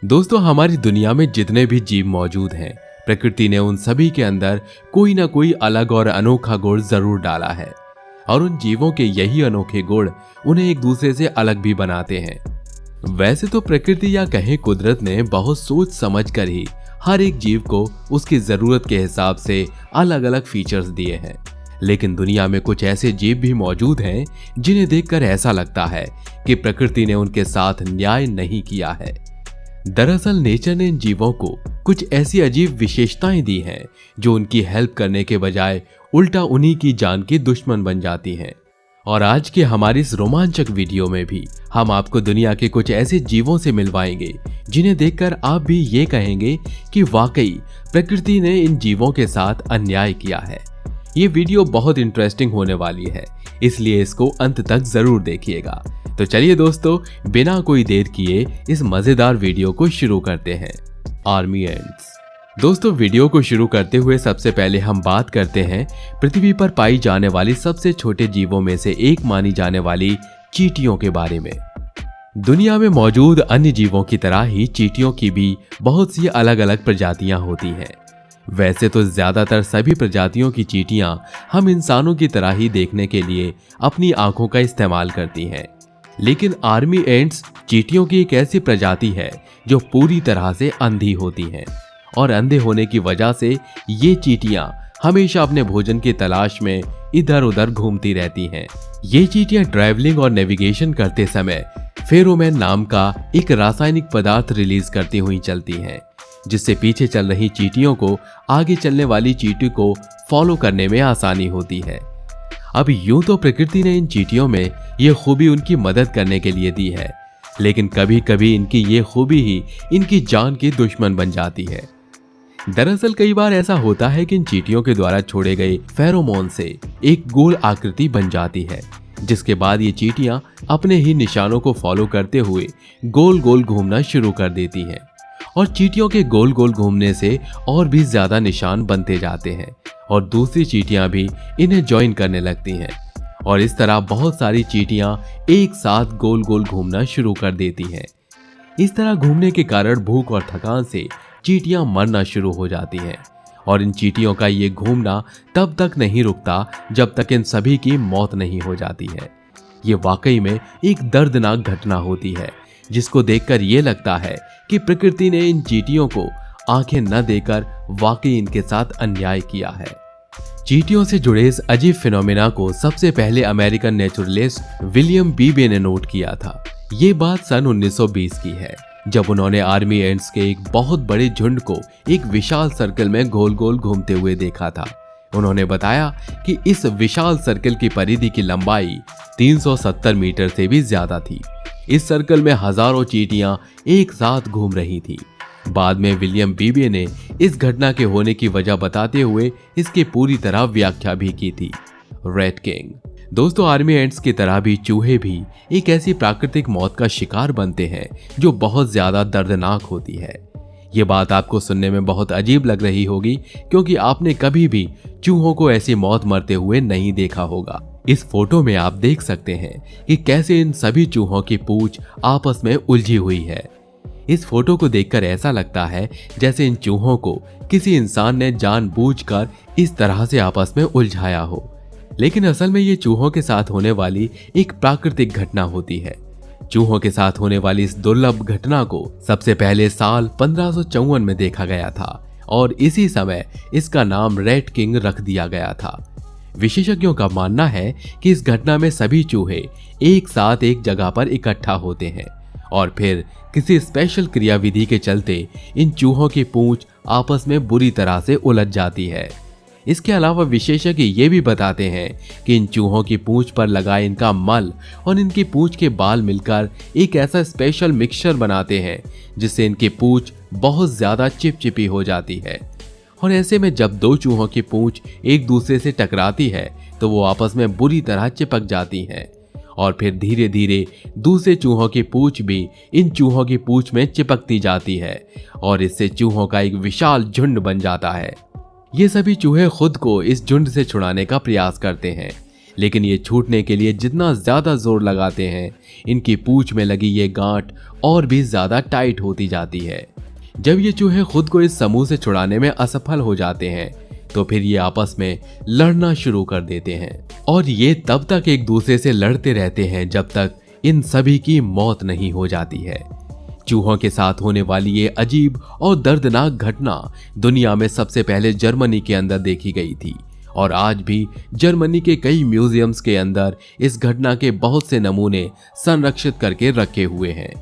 दोस्तों, हमारी दुनिया में जितने भी जीव मौजूद हैं, प्रकृति ने उन सभी के अंदर कोई ना कोई अलग और अनोखा गुण जरूर डाला है और उन जीवों के यही अनोखे गुण उन्हें एक दूसरे से अलग भी बनाते हैं। वैसे तो प्रकृति या कहें कुदरत ने बहुत सोच समझ कर ही हर एक जीव को उसकी जरूरत के हिसाब से अलग अलग फीचर्स दिए हैं, लेकिन दुनिया में कुछ ऐसे जीव भी मौजूद हैं जिन्हें देखकर ऐसा लगता है कि प्रकृति ने उनके साथ न्याय नहीं किया है। दरअसल नेचर ने इन जीवों को कुछ ऐसी अजीब विशेषताएं दी हैं जो उनकी हेल्प करने के बजाय उल्टा उन्हीं की जान की दुश्मन बन जाती हैं। और आज के हमारी इस रोमांचक वीडियो में भी हम आपको दुनिया के कुछ ऐसे जीवों से मिलवाएंगे जिन्हें देखकर आप भी ये कहेंगे कि वाकई प्रकृति ने इन जीवों के साथ अन्याय किया है। ये वीडियो बहुत इंटरेस्टिंग होने वाली है, इसलिए इसको अंत तक जरूर देखिएगा। तो चलिए दोस्तों, बिना कोई देर किए इस मजेदार वीडियो को शुरू करते हैं। Army ants. दोस्तों, वीडियो को शुरू करते हुए सबसे पहले हम बात करते हैं पृथ्वी पर पाई जाने वाली सबसे छोटे जीवों में से एक मानी जाने वाली चींटियों के बारे में। दुनिया में मौजूद अन्य जीवों की तरह ही चींटियों की भी बहुत सी अलग अलग प्रजातियां होती हैं। वैसे तो ज्यादातर सभी प्रजातियों की चींटियां हम इंसानों की तरह ही देखने के लिए अपनी आंखों का इस्तेमाल करती हैं, लेकिन आर्मी एंट्स चींटियों की एक ऐसी प्रजाति है जो पूरी तरह से अंधी होती हैं और अंधे होने की वजह से ये चींटियां हमेशा अपने भोजन की तलाश में इधर उधर घूमती रहती हैं। ये चींटियां ट्रैवलिंग और नेविगेशन करते समय फेरोमोन नाम का एक रासायनिक पदार्थ रिलीज करती हुई चलती हैं, जिससे पीछे चल रही चींटियों को आगे चलने वाली चींटी को फॉलो करने में आसानी होती है। अब यूं तो प्रकृति ने इन चींटियों में ये खूबी उनकी मदद करने के लिए दी है, लेकिन कभी कभी इनकी ये खूबी ही इनकी जान की दुश्मन बन जाती है। दरअसल कई बार ऐसा होता है कि इन चींटियों के द्वारा छोड़े गए फेरोमोन से एक गोल आकृति बन जाती है, जिसके बाद ये चींटियां अपने ही निशानों को फॉलो करते हुए गोल गोल घूमना शुरू कर देती हैं और चींटियों के गोल गोल घूमने से और भी ज्यादा निशान बनते जाते हैं और दूसरी चींटियां भी इन्हें ज्वाइन करने लगती हैं और इस तरह बहुत सारी चींटियां एक साथ गोल गोल घूमना शुरू कर देती हैं। इस तरह घूमने के कारण भूख और थकान से चींटियां मरना शुरू हो जाती हैं और इन चींटियों का ये घूमना तब तक नहीं रुकता जब तक इन सभी की मौत नहीं हो जाती है। ये वाकई में एक दर्दनाक घटना होती है, जिसको देखकर ये लगता है कि प्रकृति ने इन चींटियों को आंखें न देकर वाकई इनके साथ अन्याय किया है। चींटियों से जुड़े इस अजीब फिनोमेना को सबसे पहले अमेरिकन नेचुरलिस्ट विलियम बीबे ने नोट किया था। ये बात सन 1920 की है, जब उन्होंने आर्मी एंट्स के एक बहुत बड़े झुंड को एक विशाल सर्कल में गोल गोल घूमते हुए देखा था। उन्होंने बताया कि इस विशाल सर्कल की परिधि की लंबाई 370 मीटर से भी ज्यादा थी। इस सर्कल में हजारों चींटियां एक साथ घूम रही थी। बाद में विलियम बीबे ने इस घटना के होने की वजह बताते हुए इसकी पूरी तरह व्याख्या भी की थी। Rate king. दोस्तों, आर्मी एंट्स की तरह भी चूहे भी एक ऐसी प्राकृतिक मौत का शिकार बनते हैं जो बहुत ज्यादा दर्दनाक होती है। ये बात आपको सुनने में बहुत अजीब लग रही होगी, क्योंकि आपने कभी भी चूहों को ऐसी मौत मरते हुए नहीं देखा होगा। इस फोटो में आप देख सकते हैं कि कैसे इन सभी चूहों की पूंछ आपस में उलझी हुई है। इस फोटो को देखकर ऐसा लगता है जैसे इन चूहों को किसी इंसान ने जानबूझकर इस तरह से आपस में उलझाया हो, लेकिन असल में ये चूहों के साथ होने वाली एक प्राकृतिक घटना होती है। चूहों के साथ होने वाली इस दुर्लभ घटना को सबसे पहले साल 1554 में देखा गया था और इसी समय इसका नाम रेट किंग रख दिया गया था। विशेषज्ञों का मानना है कि इस घटना में सभी चूहे एक साथ एक जगह पर इकट्ठा होते हैं और फिर किसी स्पेशल क्रियाविधि के चलते इन चूहों की पूंछ आपस में बुरी तरह से उलझ जाती है। इसके अलावा विशेषज्ञ ये भी बताते हैं कि इन चूहों की पूंछ पर लगाए इनका मल और इनकी पूंछ के बाल मिलकर एक ऐसा स्पेशल मिक्सचर बनाते हैं जिससे इनकी पूंछ बहुत ज्यादा चिपचिपी हो जाती है और ऐसे में जब दो चूहों की पूंछ एक दूसरे से टकराती है तो वो आपस में बुरी तरह चिपक जाती हैं और फिर धीरे धीरे दूसरे चूहों की पूंछ भी इन चूहों की पूंछ में चिपकती जाती है और इससे चूहों का एक विशाल झुंड बन जाता है। ये सभी चूहे खुद को इस झुंड से छुड़ाने का प्रयास करते हैं, लेकिन ये छूटने के लिए जितना ज्यादा जोर लगाते हैं, इनकी पूंछ में लगी ये गांठ और भी ज्यादा टाइट होती जाती है। जब ये चूहे खुद को इस समूह से छुड़ाने में असफल हो जाते हैं तो फिर ये आपस में लड़ना शुरू कर देते हैं और ये तब तक एक दूसरे से लड़ते रहते हैं जब तक इन सभी की मौत नहीं हो जाती है। चूहों के साथ होने वाली ये अजीब और दर्दनाक घटना दुनिया में सबसे पहले जर्मनी के अंदर देखी गई थी और आज भी जर्मनी के कई म्यूजियम्स के अंदर इस घटना के बहुत से नमूने संरक्षित करके रखे हुए हैं।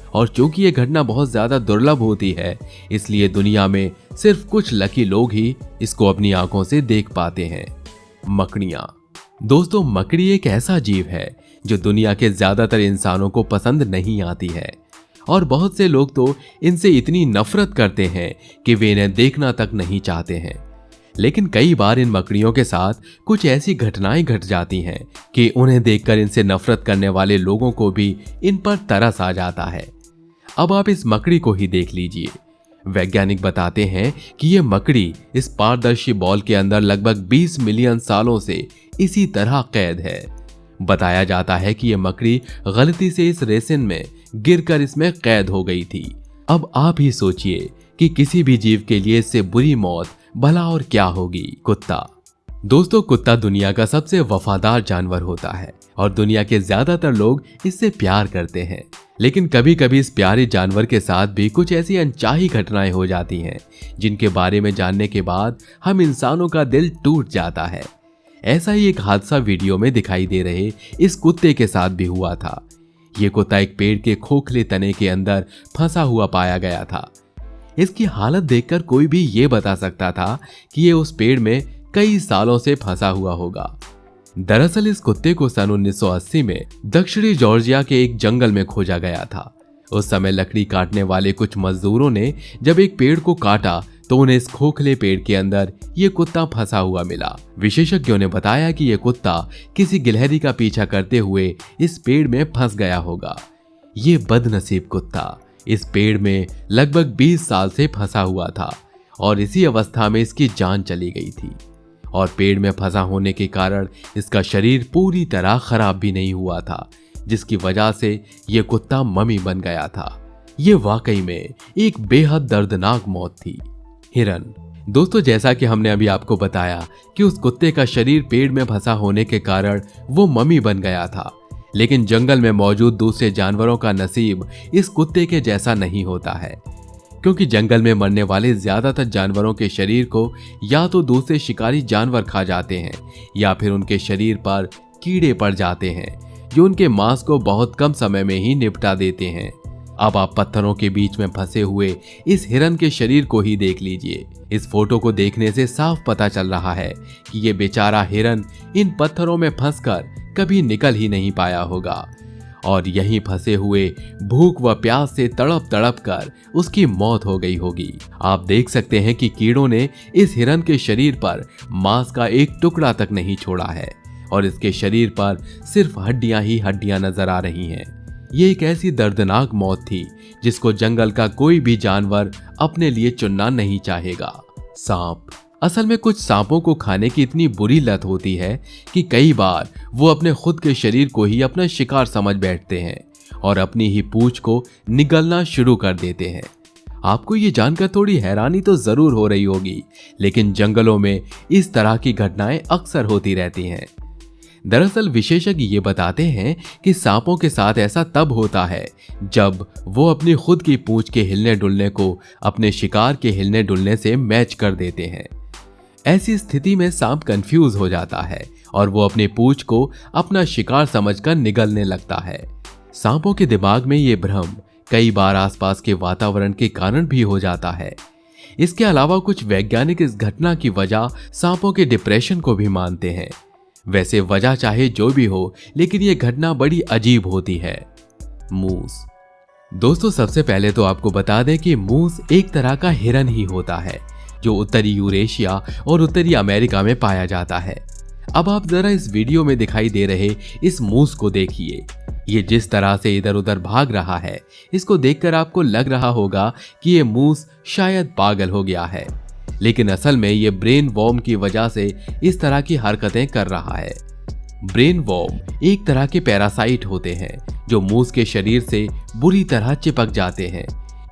और चूंकि ये घटना बहुत ज्यादा दुर्लभ होती है, इसलिए दुनिया में सिर्फ कुछ लकी लोग ही इसको अपनी आंखों से देख पाते हैं। मकड़ियां। दोस्तों, मकड़ी एक ऐसा जीव है जो दुनिया के ज्यादातर इंसानों को पसंद नहीं आती है और बहुत से लोग तो इनसे इतनी नफरत करते हैं कि वे इन्हें देखना तक नहीं चाहते हैं। लेकिन कई बार इन मकड़ियों के साथ कुछ ऐसी घटनाएं घट जाती हैं कि उन्हें देखकर इनसे नफरत करने वाले लोगों को भी इन पर तरस आ जाता है। अब आप इस मकड़ी को ही देख लीजिए। वैज्ञानिक बताते हैं कि ये मकड़ी इस पारदर्शी बॉल के अंदर लगभग 20 मिलियन सालों से इसी तरह कैद है। बताया जाता है कि ये मकड़ी गलती से इस रेसिन में गिरकर इसमें कैद हो गई थी। अब आप ही सोचिए कि किसी भी जीव के लिए इससे बुरी मौत भला और क्या होगी। कुत्ता। दोस्तों, कुत्ता दुनिया का सबसे वफादार जानवर होता है और दुनिया के ज्यादातर लोग इससे प्यार करते हैं। लेकिन कभी कभी इस प्यारे जानवर के साथ भी कुछ ऐसी अनचाही घटनाएं हो जाती हैं जिनके बारे में जानने के बाद हम इंसानों का दिल टूट जाता है। ऐसा ही एक हादसा वीडियो में दिखाई दे रहे इस कुत्ते के साथ भी हुआ था। ये कुत्ता एक पेड़ के खोखले तने के अंदर फंसा हुआ पाया गया था। इसकी हालत देखकर कोई भी ये बता सकता था कि ये उस पेड़ में कई सालों से फंसा हुआ होगा। दरअसल इस कुत्ते को सन 1980 में दक्षिणी जॉर्जिया के एक जंगल में खोजा गया था। उस समय लकड़ी काटने वाले कुछ मजदूरों ने जब एक पेड़ को काटा तो उन्हें इस खोखले पेड़ के अंदर ये कुत्ता फंसा हुआ मिला। विशेषज्ञों ने बताया कि ये कुत्ता किसी गिलहरी का पीछा करते हुए इस पेड़ में फंस गया होगा। ये बदनसीब कुत्ता इस पेड़ में लगभग 20 साल से फंसा हुआ था और इसी अवस्था में इसकी जान चली गई थी और पेड़ में फंसा होने के कारण इसका शरीर पूरी तरह खराब भी नहीं हुआ था, जिसकी वजह से यह कुत्ता मम्मी बन गया था। ये वाकई में एक बेहद दर्दनाक मौत थी। हिरन। दोस्तों, जैसा कि हमने अभी आपको बताया कि उस कुत्ते का शरीर पेड़ में फंसा होने के कारण वो मम्मी बन गया था, लेकिन जंगल में मौजूद दूसरे जानवरों का नसीब इस कुत्ते के जैसा नहीं होता है, क्योंकि जंगल में मरने वाले ज्यादातर जानवरों के शरीर को या तो दूसरे शिकारी जानवर खा जाते हैं या फिर उनके शरीर पर कीड़े पड़ जाते हैं जो उनके मांस को बहुत कम समय में ही निपटा देते हैं। अब आप पत्थरों के बीच में फंसे हुए इस हिरन के शरीर को ही देख लीजिए। इस फोटो को देखने से साफ पता चल रहा है कि ये बेचारा हिरन इन पत्थरों में फंसकर कभी निकल ही नहीं पाया होगा और यहीं फंसे हुए भूख व प्यास से तड़प तड़प कर उसकी मौत हो गई होगी। आप देख सकते हैं कि कीड़ों ने इस हिरन के शरीर पर मांस का एक टुकड़ा तक नहीं छोड़ा है और इसके शरीर पर सिर्फ हड्डियां ही हड्डियां नजर आ रही हैं। ये एक ऐसी दर्दनाक मौत थी जिसको जंगल का कोई भी जानवर अपने लिए चुनना नहीं चाहेगा। सांप। असल में कुछ सांपों को खाने की इतनी बुरी लत होती है कि कई बार वो अपने खुद के शरीर को ही अपना शिकार समझ बैठते हैं और अपनी ही पूंछ को निगलना शुरू कर देते हैं। आपको ये जानकर थोड़ी हैरानी तो जरूर हो रही होगी, लेकिन जंगलों में इस तरह की घटनाएं अक्सर होती रहती हैं। दरअसल विशेषज्ञ ये बताते हैं कि सांपों के साथ ऐसा तब होता है जब वो अपनी खुद की पूंछ के हिलने डुलने को अपने शिकार के हिलने डुलने से मैच कर देते हैं। ऐसी स्थिति में सांप कंफ्यूज हो जाता है और वो अपनी पूंछ को अपना शिकार समझकर निगलने लगता है। सांपों के दिमाग में ये भ्रम कई बार आसपास के वातावरण के कारण भी हो जाता है। इसके अलावा कुछ वैज्ञानिक इस घटना की वजह सांपों के डिप्रेशन को भी मानते हैं। वैसे वजह चाहे जो भी हो, लेकिन यह घटना बड़ी अजीब होती है। मूस। दोस्तों, सबसे पहले तो आपको बता दें कि मूस एक तरह का हिरन ही होता है जो उत्तरी यूरेशिया और उत्तरी अमेरिका में पाया जाता है। अब आप जरा इस वीडियो में दिखाई दे रहे इस मूस को देखिए। ये जिस तरह से इधर उधर भाग रहा है, इसको देखकर आपको लग रहा होगा कि ये मूस शायद पागल हो गया है, लेकिन असल में ये ब्रेन वॉर्म की वजह से इस तरह की हरकतें कर रहा है। ब्रेन वॉर्म एक तरह के पैरासाइट होते हैं जो मूस के शरीर से बुरी तरह चिपक जाते हैं।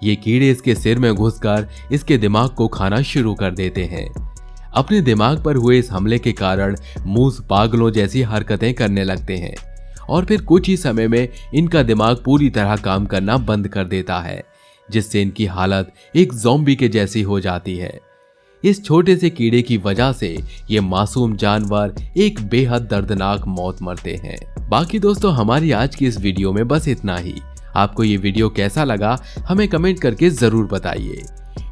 ये कीड़े इसके सिर में घुसकर इसके दिमाग को खाना शुरू कर देते हैं। अपने दिमाग पर हुए इस हमले के कारण मूस पागलों जैसी हरकतें करने लगते हैं और फिर कुछ ही समय में इनका दिमाग पूरी तरह काम करना बंद कर देता है, जिससे इनकी हालत एक ज़ॉम्बी के जैसी हो जाती है। इस छोटे से कीड़े की वजह से ये मासूम जानवर एक बेहद दर्दनाक मौत मरते हैं। बाकी दोस्तों, हमारी आज की इस वीडियो में बस इतना ही। आपको ये वीडियो कैसा लगा हमें कमेंट करके जरूर बताइए।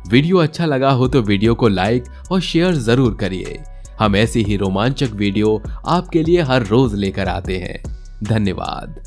वीडियो अच्छा लगा हो तो वीडियो को लाइक और शेयर जरूर करिए। हम ऐसी ही रोमांचक वीडियो आपके लिए हर रोज लेकर आते हैं। धन्यवाद।